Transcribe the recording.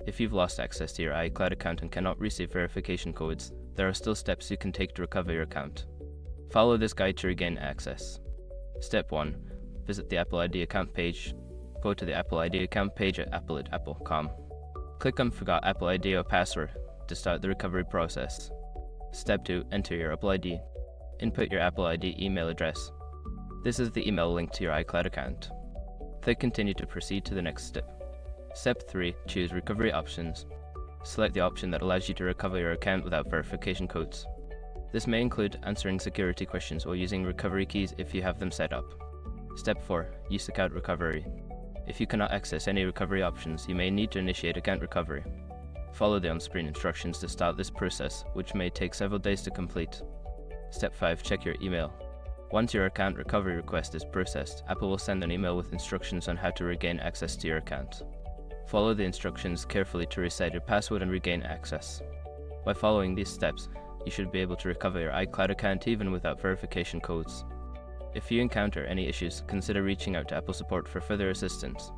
If you've lost access to your iCloud account and cannot receive verification codes, there are still steps you can take to recover your account. Follow this guide to regain access. Step 1. Visit the Apple ID account page. Go to the Apple ID account page at apple.apple.com. Click on Forgot Apple ID or Password to start the recovery process. Step 2. Enter your Apple ID. Input your Apple ID email address. This is the email linked to your iCloud account. Click Continue to proceed to the next step. Step 3. Choose Recovery Options. Select the option that allows you to recover your account without verification codes. This may include answering security questions or using recovery keys if you have them set up. Step 4. Use Account Recovery. If you cannot access any recovery options, you may need to initiate account recovery. Follow the on-screen instructions to start this process, which may take several days to complete. Step 5. Check your email. Once your account recovery request is processed, Apple will send an email with instructions on how to regain access to your account. Follow the instructions carefully to reset your password and regain access. By following these steps, you should be able to recover your iCloud account even without verification codes. If you encounter any issues, consider reaching out to Apple support for further assistance.